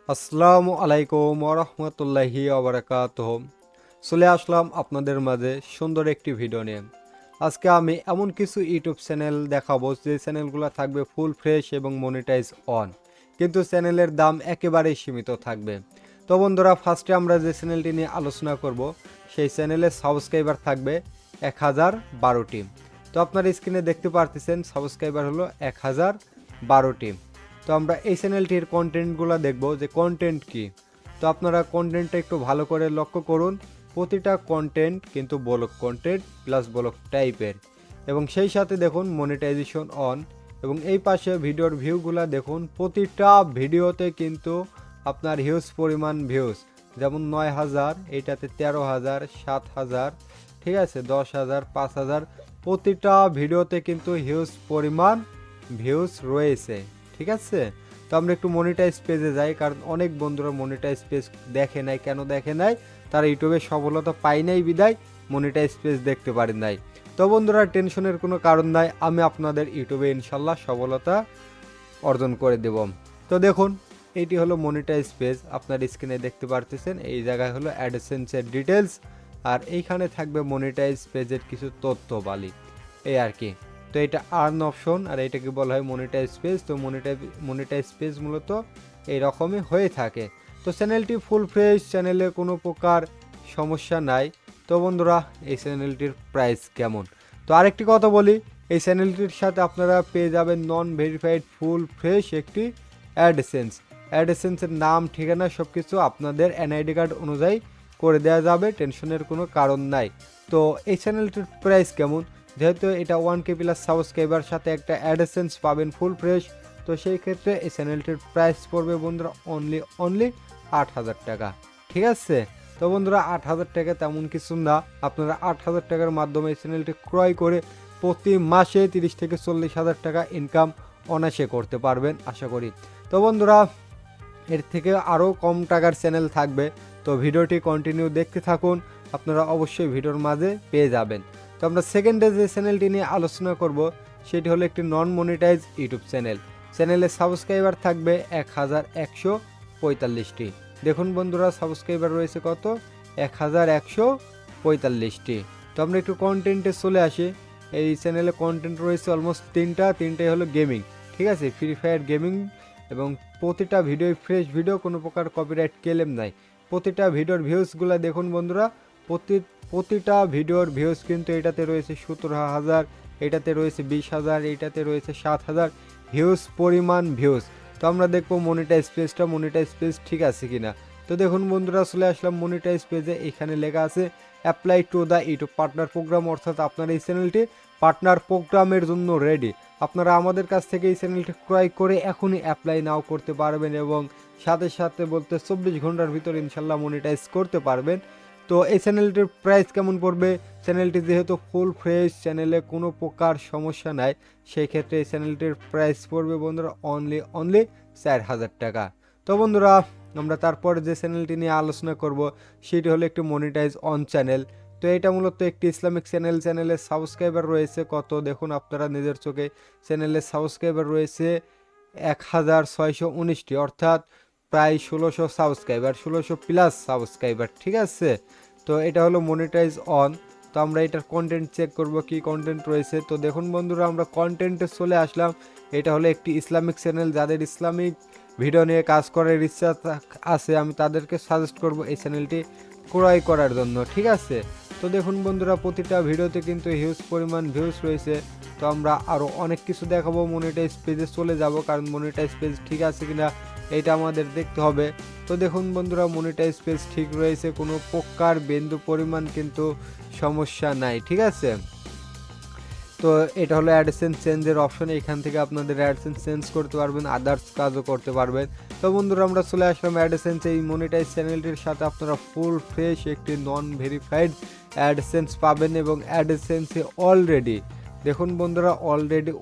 আসসালামু আলাইকুম ওরহমতুল্লাহি ওবরাকাতুহ। চলে আসলাম আপনাদের মাঝে সুন্দর একটি ভিডিও নিয়ে। আজকে আমি এমন কিছু ইউটিউব চ্যানেল দেখাবো যে চ্যানেলগুলো থাকবে ফুল ফ্রেশ এবং মনিটাইজ অন, কিন্তু চ্যানেলের দাম একেবারেই সীমিত থাকবে। তো বন্ধুরা, ফার্স্টে আমরা যে চ্যানেলটি নিয়ে আলোচনা করব সেই চ্যানেলের সাবস্ক্রাইবার থাকবে 1012টি। তো আপনার স্ক্রিনে দেখতে পারতেছেন সাবস্ক্রাইবার হলো 1012টি। তো আমরা এই চ্যানেলটির কন্টেন্টগুলো দেখব যে কন্টেন্ট কি। তো আপনারা কন্টেন্টটা একটু ভালো করে লক্ষ্য করুন। প্রতিটা কন্টেন্ট কিন্তু ব্লগ কন্টেন্ট প্লাস ব্লগ টাইপের, এবং সেই সাথে দেখুন মনিটাইজেশন অন। এবং এই পাশে ভিডিওর ভিউগুলো দেখুন, প্রতিটা ভিডিওতে কিন্তু আপনার হিউজ পরিমাণ ভিউজ, যেমন 9000, এইটাতে 13000, 7000, ঠিক আছে, 10000, 5000, প্রতিটা ভিডিওতে কিন্তু হিউজ পরিমাণ ভিউজ রয়েছে, ঠিক আছে। তো আমরা একটু মনিটাইজ পেজে যাই, কারণ অনেক বন্ধুরা মনিটাইজ পেজ দেখে নাই। কেন দেখে নাই? তারা ইউটিউবে সফলতা পাই নাই বিদায় মনিটাইজ পেজ দেখতে পারেন নাই। তো বন্ধুরা, টেনশনের কোনো কারণ নাই, আমি আপনাদের ইউটিউবে ইনশাল্লাহ সফলতা অর্জন করে দেব। তো দেখুন, এইটি হলো মনিটাইজ পেজ, আপনার স্ক্রিনে দেখতে পারতেছেন। এই জায়গায় হলো অ্যাডসেন্সের ডিটেলস, আর এইখানে থাকবে মনিটাইজ পেজের কিছু তথ্যবালি, এই আর কি। তো এটা আর্ন অপশন, আর এটাকে বলা হয় মনিটাইজ পেজ। তো মনিটাইজ পেজ মূলত এইরকমই হয়ে থাকে। তো চ্যানেলটি ফুল ফ্রেশ, চ্যানেলে কোনো প্রকার সমস্যা নাই। তো বন্ধুরা, এই চ্যানেলটির প্রাইস কেমন? তো আরেকটি কথা বলি, এই চ্যানেলটির সাথে আপনারা পেয়ে যাবেন নন ভেরিফাইড ফুল ফ্রেশ একটি অ্যাডসেন্সের নাম, ঠিকানা সব কিছু আপনাদের এনআইডি কার্ড অনুযায়ী করে দেওয়া যাবে, টেনশনের কোনো কারণ নাই। তো এই চ্যানেলটির প্রাইস কেমন? যেহেতু এটা 1K প্লাস সাবস্ক্রাইবার সাথে একটা অ্যাডসেন্স পাবেন ফুল ফ্রেশ, তো সেই ক্ষেত্রে এই চ্যানেলটির প্রাইস পড়বে বন্ধুরা অনলি 8000 টাকা, ঠিক আছে। তো বন্ধুরা, 8000 টাকা তেমন কিছু না, আপনারা 8000 টাকার মাধ্যমে এই চ্যানেলটি ক্রয় করে প্রতি মাসে 30 থেকে 40,000 টাকা ইনকাম অনায়াসে করতে পারবেন আশা করি। তো বন্ধুরা, এর থেকে আরও কম টাকার চ্যানেল থাকবে, তো ভিডিওটি কন্টিনিউ দেখতে থাকুন, আপনারা অবশ্যই ভিডিওর মাঝে পেয়ে যাবেন। তো আমরা সেকেন্ডে যে চ্যানেলটি নিয়ে আলোচনা করব সেটি হলো একটি নন মনিটাইজ ইউটিউব চ্যানেল। চ্যানেলের সাবস্ক্রাইবার থাকবে 1145টি। দেখুন বন্ধুরা, সাবস্ক্রাইবার রয়েছে কত? 1145টি। তো আমরা একটু কন্টেন্টে চলে আসি। এই চ্যানেলে কন্টেন্ট রয়েছে অলমোস্ট তিনটাই হলো গেমিং, ঠিক আছে, ফ্রি ফায়ার গেমিং। এবং প্রতিটা ভিডিও ফ্রেশ ভিডিও, কোনো প্রকার কপিরাইট ক্লেম নাই। প্রতিটা ভিডিওর ভিউজগুলো দেখুন বন্ধুরা, প্রতিটা ভিডিওর ভিউজ কিন্তু এটাতে রয়েছে 17,000, এটাতে রয়েছে 20,000, এইটাতে রয়েছে 7,000 হিউজ পরিমাণ ভিউজ। তো আমরা দেখবো মনিটাইজ পেজ ঠিক আছে কিনা। তো দেখুন বন্ধুরা, চলে আসলাম মনিটাইজ পেজে। এখানে লেখা আছে apply to the YouTube partner program, অর্থাৎ আপনার এই চ্যানেলটি পার্টনার প্রোগ্রামের জন্য রেডি। আপনারা আমাদের কাছ থেকে এই চ্যানেলটি ক্রয় করে এখনই অ্যাপ্লাই নাও করতে পারবেন, এবং সাথে সাথে বলতে 24 ঘন্টার ভিতর ইনশাল্লাহ মনিটাইজ করতে পারবেন। তো এই চ্যানেলটির প্রাইস কেমন পড়বে? চ্যানেলটি যেহেতু ফুল ফ্রেশ, চ্যানেলে কোনো প্রকার সমস্যা নাই, সেই ক্ষেত্রে এই চ্যানেলটির প্রাইস পড়বে বন্ধুরা অনলি 4000 টাকা। তো বন্ধুরা, আমরা তারপর যে চ্যানেলটি নিয়ে আলোচনা করব সেটি হলো একটি মনিটাইজ অন চ্যানেল। তো এটা মূলত একটি ইসলামিক চ্যানেল। চ্যানেলের সাবস্ক্রাইবার রয়েছে কত দেখুন আপনারা নিজের চোখে। চ্যানেলের সাবস্ক্রাইবার রয়েছে 1619টি, অর্থাৎ প্রায় 1600 সাবস্ক্রাইবার, 1600 প্লাস সাবস্ক্রাইবার, ঠিক আছে। তো এটা হলো মনিটাইজ অন। তো আমরা এটার কন্টেন্ট চেক করব কি কন্টেন্ট রয়েছে। তো দেখুন বন্ধুরা, আমরা কন্টেন্টে চলে আসলাম। এটা হলো একটি ইসলামিক চ্যানেল। যাদের ইসলামিক ভিডিও নিয়ে কাজ করার ইচ্ছা আছে, আমি তাদেরকে সাজেস্ট করব এই চ্যানেলটি ক্রয় করার জন্য, ঠিক আছে। তো দেখুন বন্ধুরা, প্রতিটা ভিডিওতে কিন্তু হিউজ পরিমাণ ভিউজ রয়েছে। তো আমরা আরও অনেক কিছু দেখাবো, মনিটাইজ পেজে চলে যাব, কারণ মনিটাইজ পেজ ঠিক আছে কিনা এটা আমাদের দেখতে হবে। তো দেখুন বন্ধুরা, মনিটাইজ পেজ ঠিক রয়েছে, কোনো প্রকার বিন্দু পরিমাণ কিন্তু সমস্যা নাই, ঠিক আছে। তো এটা হলো অ্যাডসেন্স চেঞ্জের অপশন, এখান থেকে আপনাদের অ্যাডসেন্স চেঞ্জ করতে পারবেন, আদার্স কাজও করতে পারবেন। তো বন্ধুরা, আমরা চলে আসলাম অ্যাডসেন্স। এই মনিটাইজ চ্যানেলটির সাথে আপনারা ফুল ফ্রেশ একটি নন ভেরিফাইড অ্যাডসেন্স পাবেন, এবং অ্যাডসেন্সে অলরেডি দেখুন বন্ধুরা, অলরেডি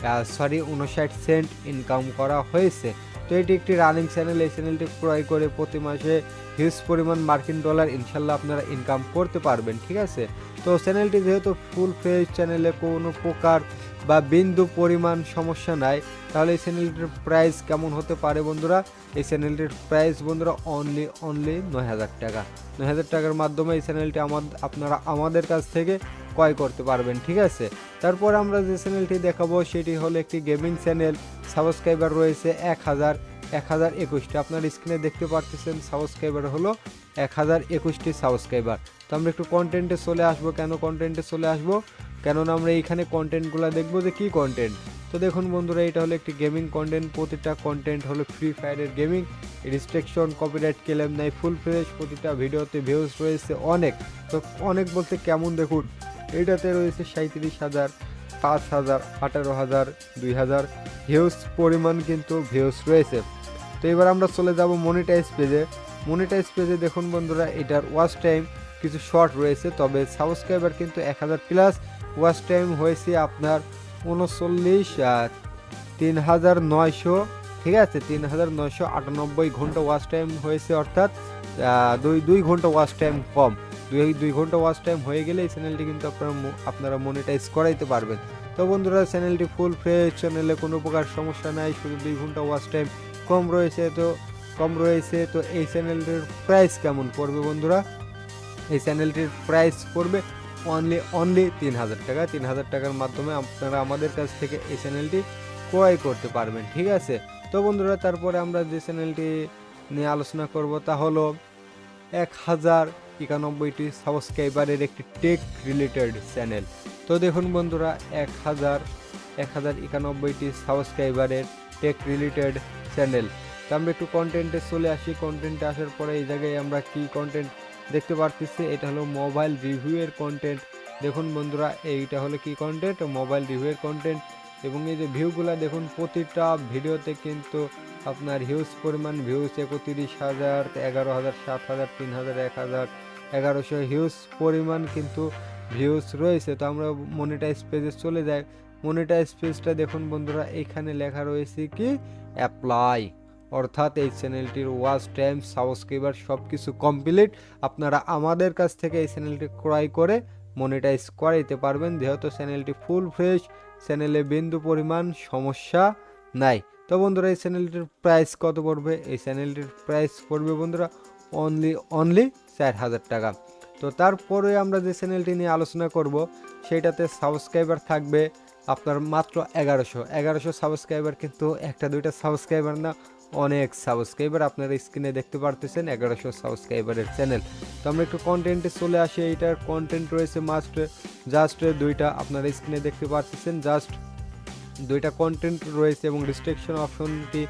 $59 ইনকাম করা হয়েছে। তো এটি একটি রানিং চ্যানেল। এই চ্যানেলটি ক্রয় করে প্রতি মাসে হিউজ পরিমাণ মার্কিন ডলার ইনশাল্লাহ আপনারা ইনকাম করতে পারবেন, ঠিক আছে। তো চ্যানেলটি যেহেতু ফুল ফ্রেশ, চ্যানেলে কোনো প্রকার বা বিন্দু পরিমাণ সমস্যা নাই, তাহলে এই চ্যানেলটির প্রাইস কেমন হতে পারে বন্ধুরা? এই চ্যানেলটির প্রাইস বন্ধুরা অনলি 9,000 টাকা। 9,000 টাকার মাধ্যমে এই চ্যানেলটি আপনারা আমাদের কাছ থেকে ক্রয় করতে পারবেন, ঠিক আছে। তারপর আমরা যে চ্যানেলটি দেখাবো সেটি হলো একটি গেমিং চ্যানেল। সাবস্ক্রাইবার রয়েছে 1021টি। আপনার স্ক্রিনে দেখতে পারতেছেন সাবস্ক্রাইবার হলো 1021টি সাবস্ক্রাইবার। তো আমরা একটু কন্টেন্টে চলে আসবো। কেন কন্টেন্টে চলে আসবো? কেননা আমরা এইখানে কন্টেন্টগুলো দেখবো যে কী কন্টেন্ট। তো দেখুন বন্ধুরা, এটা হলো একটি গেমিং কন্টেন্ট। প্রতিটা কন্টেন্ট হলো ফ্রি ফায়ারের গেমিং, রেস্ট্রিকশন, কপিরাইট ক্লেম নাই, ফুল ফ্রেশ। প্রতিটা ভিডিওতে ভিউজ রয়েছে অনেক। তো অনেক বলতে কেমন, দেখুন এইটাতে রয়েছে 37,000, 5,000, 18,000, 2,000 হিউজ পরিমাণ কিন্তু ভিউজ রয়েছে। তো এবার আমরা চলে যাব মনিটাইজ পেজে। মনিটাইজ পেজে দেখুন বন্ধুরা, এটার ওয়াচ টাইম কিছু শর্ট রয়েছে, তবে সাবস্ক্রাইবার কিন্তু 1,000 প্লাস। ওয়াচ টাইম হয়েছে আপনার 3,900, ঠিক আছে, 3,998 ঘন্টা ওয়াচ টাইম হয়েছে, অর্থাৎ 2 ঘন্টা ওয়াচ টাইম কম। 2 ঘন্টা ওয়াচ টাইম হয়ে গেলে এই চ্যানেলটি কিন্তু আপনারা মনিটাইজ করাইতে পারবেন। তো বন্ধুরা, চ্যানেলটি ফুল ফ্রেশ, চ্যানেলে কোনো প্রকার সমস্যা নাই, শুধু 2 ঘন্টা ওয়াচ টাইম কম রয়েছে। তো এই চ্যানেলটির প্রাইস কেমন পড়বে বন্ধুরা? এই চ্যানেলটির প্রাইস পড়বে অনলি 3,000 টাকা। 3,000 টাকার মাধ্যমে আপনারা আমাদের কাছ থেকে এই চ্যানেলটি ক্রয় করতে পারবেন, ঠিক আছে। তো বন্ধুরা, তারপরে আমরা যে চ্যানেলটি নিয়ে আলোচনা করব তা হলো 1091টি সাবস্ক্রাইবারের একটি টেক রিলেটেড চ্যানেল। তো দেখুন বন্ধুরা, 1091টি সাবস্ক্রাইবারের টেক রিলেটেড চ্যানেল। তো আমরা একটু কন্টেন্টে চলে আসি। কন্টেন্টে আসার পরে এই জায়গায় আমরা কি কন্টেন্ট দেখতে পারতেছি, এটা হলো মোবাইল রিভিউয়ের কন্টেন্ট। দেখুন বন্ধুরা, এইটা হলো কি কন্টেন্ট, মোবাইল রিভিউয়ের কন্টেন্ট। এবং এই যে ভিউগুলা দেখুন, প্রতিটা ভিডিওতে কিন্তু আপনার হিউজ পরিমাণ ভিউজ, 31,000, 11,000, 7,000, 3,000, 1,000, 1,100 হিউজ পরিমাণ কিন্তু ভিউজ রয়েছে। তো আমরা মনিটাইজ পেজে চলে যাই। মনিটাইজ পেজটা দেখুন বন্ধুরা, এইখানে লেখা রয়েছে কি অ্যাপ্লাই, অর্থাৎ এই চ্যানেলটির ওয়াচ টাইম, সাবস্ক্রাইবার সব কিছু কমপ্লিট। আপনারা আমাদের কাছ থেকে এই চ্যানেলটি ক্রয় করে মনিটাইজ করাইতে পারবেন, যেহেতু চ্যানেলটি ফুল ফ্রেশ, চ্যানেলে বিন্দু পরিমাণ সমস্যা নাই। তো বন্ধুরা, এই চ্যানেলটির প্রাইস কত পড়বে? এই চ্যানেলটির প্রাইস পড়বে বন্ধুরা অনলি 4,000 টাকা। তো তারপরে আমরা যে চ্যানেলটি নিয়ে আলোচনা করব সেইটাতে সাবস্ক্রাইবার থাকবে আপনার মাত্র 1100 সাবস্ক্রাইবার, কিন্তু একটা দুইটা সাবস্ক্রাইবার না, অনেক সাবস্ক্রাইবার। আপনারা স্ক্রিনে দেখতে পারতেছেন 1100 সাবস্ক্রাইবারের চ্যানেল। তো আমরা একটু কন্টেন্টে চলে আসি। এইটার কন্টেন্ট রয়েছে জাস্ট দুইটা, আপনারা স্ক্রিনে দেখতে পারতেছেন, জাস্ট দুইটা কন্টেন্ট রয়েছে এবং রেস্ট্রিকশন অপশনটি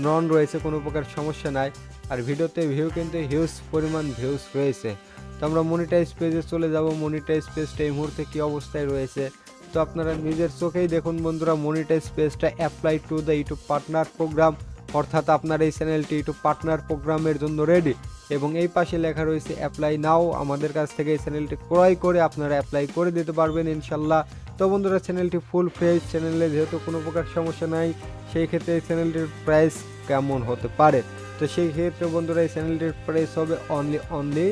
নন রয়েছে, কোনো প্রকার সমস্যা নাই। আর ভিডিওতে ভিউ কিন্তু হিউজ পরিমাণ ভিউজ রয়েছে। তো আমরা মনিটাইজ পেজে চলে যাব। মনিটাইজ পেজটা এই মুহূর্তে কী অবস্থায় রয়েছে তো আপনারা নিজের চোখেই দেখুন বন্ধুরা। মনিটাইজ পেজটা apply to the YouTube partner program, অর্থাৎ আপনার এই চ্যানেলটি ইউটিউব পার্টনার প্রোগ্রামের জন্য রেডি। এবং এই পাশে লেখা রয়েছে অ্যাপ্লাই নাও। আমাদের কাছ থেকে এই চ্যানেলটি ক্রয় করে আপনারা অ্যাপ্লাই করে দিতে পারবেন ইনশাল্লাহ। তো বন্ধুরা, চ্যানেলটি ফুল ফ্রেশ, চ্যানেলে যেহেতু কোনো প্রকার সমস্যা নাই, সেই ক্ষেত্রে এই চ্যানেলটির প্রাইস কেমন হতে পারে? তো সেই ক্ষেত্রে বন্ধুরা, এই চ্যানেলটির প্রাইস হবে অনলি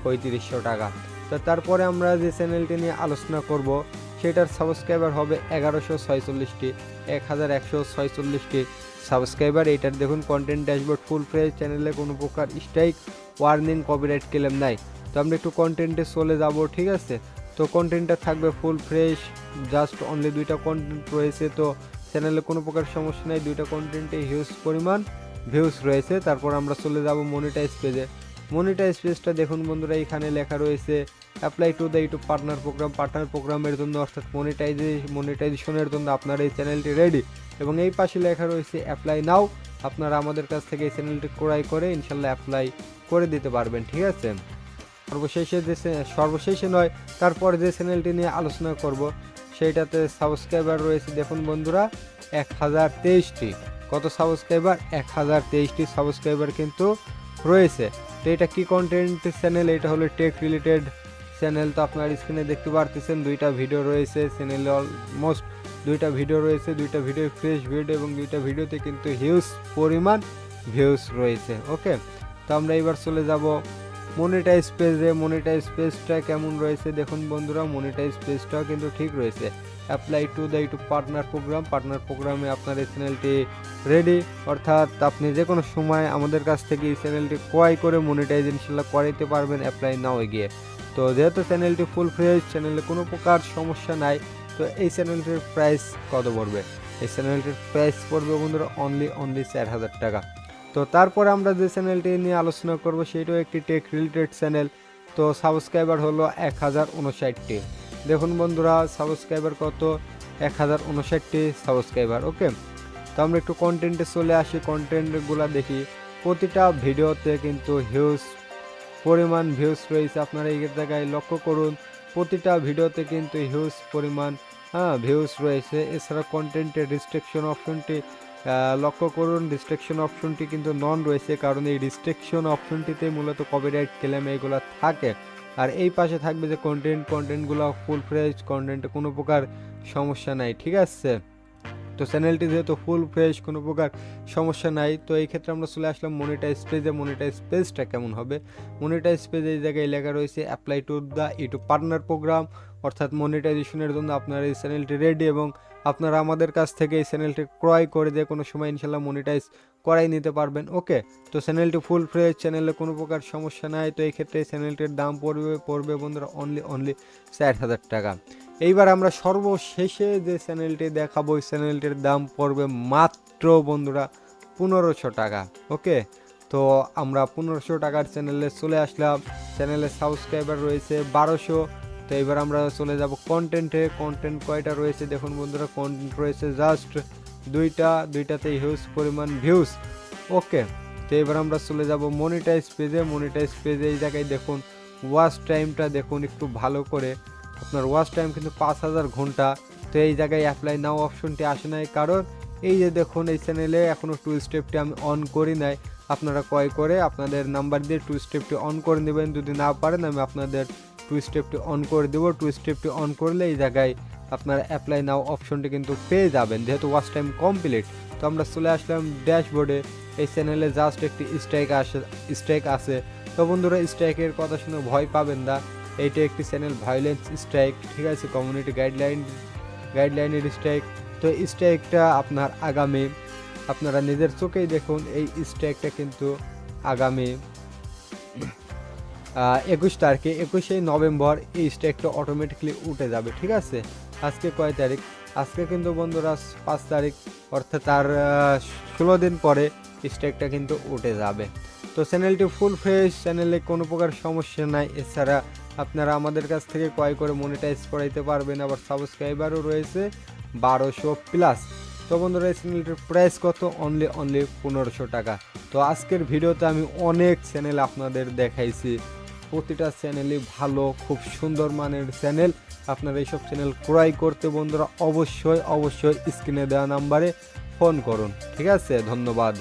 3500 টাকা। তো তারপরে আমরা যে চ্যানেলটি নিয়ে আলোচনা করব সেটার সাবস্ক্রাইবার হবে 1146টি, 1146টি সাবস্ক্রাইবার। এইটার দেখুন কন্টেন্ট ড্যাশবোর্ড ফুল ফ্রেশ, চ্যানেলে কোনো প্রকার স্ট্রাইক, ওয়ার্নিং, কপিরাইট ক্লেম নাই। তো আমরা একটু কন্টেন্টে চলে যাব, ঠিক আছে। তো কন্টেন্টটা থাকবে ফুল ফ্রেশ, জাস্ট অনলি দুইটা কন্টেন্ট রয়েছে। তো চ্যানেলে কোনো প্রকার সমস্যা নেই, দুইটা কন্টেন্টে হিউজ পরিমাণ ভিউজ রয়েছে। তারপর আমরা চলে যাব মনিটাইজ পেজে। মনিটাইজ পেজটা দেখুন বন্ধুরা, এখানে লেখা রয়েছে apply to the YouTube partner প্রোগ্রামের জন্য, অর্থাৎ মনিটাইজেশনের জন্য আপনার এই চ্যানেলটি রেডি। এবং এই পাশে লেখা রয়েছে অ্যাপ্লাই নাও। আপনারা আমাদের কাছ থেকে এই চ্যানেলটি ক্রয় করে ইনশাল্লাহ অ্যাপ্লাই করে দিতে পারবেন, ঠিক আছে। সর্বশেষে নয়, তারপর যে চ্যানেলটি নিয়ে আলোচনা করব সেইটাতে সাবস্ক্রাইবার রয়েছে দেখুন বন্ধুরা 1023টি। কত সাবস্ক্রাইবার? 1023টি সাবস্ক্রাইবার কিন্তু রয়েছে। তো এটা কি কন্টেন্ট চ্যানেল? এটা হলো টেক রিলেটেড চ্যানেল। তো আপনার স্ক্রিনে দেখতে পারতেছেন দুইটা ভিডিও রয়েছে চ্যানেলে, অলমোস্ট দুইটা ভিডিও রয়েছে, দুইটা ভিডিও ফ্রেশ ভিডিও এবং দুইটা ভিডিওতে কিন্তু হিউজ পরিমাণ ভিউজ রয়েছে। ওকে, তো আমরা এবার চলে যাব মনিটাইজ পেজটা কেমন রয়েছে দেখুন বন্ধুরা, মনিটাইজ পেজটাও কিন্তু ঠিক রয়েছে। Apply to the YouTube partner প্রোগ্রামে আপনার এই চ্যানেলটি রেডি, অর্থাৎ আপনি যে কোনো সময় আমাদের কাছ থেকে এই চ্যানেলটি ক্রয় করে মনিটাইজ ইনশাল্লাহ করাইতে পারবেন অ্যাপ্লাই নাও গিয়ে। তো যেহেতু চ্যানেলটি ফুল ফ্রেশ, চ্যানেলে কোনো প্রকার সমস্যা নাই, তো এই চ্যানেলটির প্রাইস কত পড়বে? এই চ্যানেলটির প্রাইস পড়বে বন্ধুরা অনলি 4000 টাকা। তো তারপরে আমরা যে চ্যানেলটি নিয়ে আলোচনা করব সেটাও একটি টেক রিলেটেড চ্যানেল। তো সাবস্ক্রাইবার হলো 1059টি। দেখুন বন্ধুরা, সাবস্ক্রাইবার কত? 1059টি সাবস্ক্রাইবার। ওকে, তো আমরা একটু কন্টেন্টে চলে আসি, কন্টেন্টগুলো দেখি। প্রতিটা ভিডিওতে কিন্তু হিউজ পরিমাণ ভিউজ রয়েছে, আপনারা এই জায়গায় লক্ষ্য করুন। প্রতিটা ভিডিওতে কিন্তু হিউজ পরিমাণ ভিউজ রয়েছে। এছাড়া কন্টেন্টের রিস্ট্রিকশন অপশনটি লক্ষ্য করুন, রিস্ট্রিকশন অপশনটি কিন্তু নন রয়েছে, কারণ এই রিস্ট্রিকশন অপশনটিতে মূলত কপিরাইট ক্লেম এইগুলো থাকে। আর এই পাশে থাকবে যে কন্টেন্টগুলো ফুল ফ্রেশ, কন্টেন্টে কোনো প্রকার সমস্যা নাই, ঠিক আছে। তো চ্যানেলটি যেহেতু ফুল ফ্রেশ, কোনো প্রকার সমস্যা নাই, তো এই ক্ষেত্রে আমরা চলে আসলাম মনিটাইজ পেজে। মনিটাইজ পেজটা কেমন হবে? মনিটাইজ পেজ এই জায়গায় লেখা রয়েছে apply to the YouTube partner program, অর্থাৎ মনিটাইজেশনের জন্য আপনার এই চ্যানেলটি রেডি এবং আপনারা আমাদের কাছ থেকে এই চ্যানেলটি ক্রয় করে যে কোনো সময় ইনশাল্লাহ মনিটাইজ করাই নিতে পারবেন। ওকে, তো চ্যানেলটি ফুল ফ্রেশ, চ্যানেলে কোনো প্রকার সমস্যা নাই। তো এই ক্ষেত্রে এই চ্যানেলটির দাম পড়বে বন্ধুরা অনলি 4000 টাকা। এইবার আমরা সর্বশেষে যে চ্যানেলটি দেখাবো, ওই চ্যানেলটির দাম পড়বে মাত্র বন্ধুরা 1500 টাকা। ওকে, তো আমরা 1500 টাকার চ্যানেলে চলে আসলাম। চ্যানেলের সাবস্ক্রাইবার রয়েছে 1200। তো এবার আমরা চলে যাব কন্টেন্টে। কন্টেন্ট কয়টা রয়েছে দেখুন বন্ধুরা, কন্টেন্ট রয়েছে জাস্ট দুইটাতে হিউজ পরিমাণ ভিউজ। ওকে, তো এবার আমরা চলে যাব মনিটাইজ পেজে। এই জায়গায় দেখুন ওয়াচ টাইমটা দেখুন একটু ভালো করে, আপনার ওয়াচ টাইম কিন্তু 5000 ঘন্টা। তো এই জায়গায় অ্যাপ্লাই নাও অপশনটি আসে নাই, কারণ এই যে দেখুন এই চ্যানেলে এখনও 2 স্টেপটি আমি অন করি নাই। আপনারা ক্রয় করে আপনাদের নাম্বার দিয়ে 2 স্টেপটি অন করে নেবেন। যদি না পারেন আমি আপনাদের 2 স্টেপটি অন করে দেবো। 2 স্টেপটি অন করলে এই জায়গায় আপনার অ্যাপ্লাই নাও অপশনটি কিন্তু পেয়ে যাবেন, যেহেতু ওয়াচ টাইম কমপ্লিট। তো আমরা চলে আসলাম ড্যাশবোর্ডে। এই চ্যানেলে জাস্ট একটি স্ট্রাইক আছে। তো বন্ধুরা, স্ট্রাইকের কথা শুনে ভয় পাবেন না, এইটা একটি চ্যানেল ভায়োলেন্স স্ট্রাইক, ঠিক আছে, কমিউনিটি গাইডলাইনের স্ট্রাইক। তো স্ট্রাইকটা আপনার আগামী, আপনারা নিজের চোখেই দেখুন, এই স্ট্রাইকটা কিন্তু আগামী 21শে নভেম্বর এই স্ট্রাইকটা অটোমেটিকলি উঠে যাবে, ঠিক আছে। আজকে কয় তারিখ? আজকে কিন্তু বন্ধুরা 5 তারিখ, অর্থাৎ তার 16 দিন পরে স্ট্রাইকটা কিন্তু উঠে যাবে। তো চ্যানেলটি ফুল ফ্রেশ, চ্যানেলে কোনো প্রকার সমস্যা নাই। এছাড়া আপনারা আমাদের কাছ থেকে ক্রয় করে মনিটাইজ করাইতে পারবেন, আবার সাবস্ক্রাইবারও রয়েছে 1200+। তো বন্ধুরা, এই চ্যানেলটির প্রাইস কত? অনলি 1500 টাকা। তো আজকের ভিডিওতে আমি অনেক চ্যানেল আপনাদের দেখাইছি, প্রতিটা চ্যানেলই ভালো, খুব সুন্দর মানের চ্যানেল। আপনারা এইসব চ্যানেল ক্রয় করতে বন্ধুরা অবশ্যই স্ক্রিনে দেওয়া নাম্বারে ফোন করুন, ঠিক আছে। ধন্যবাদ।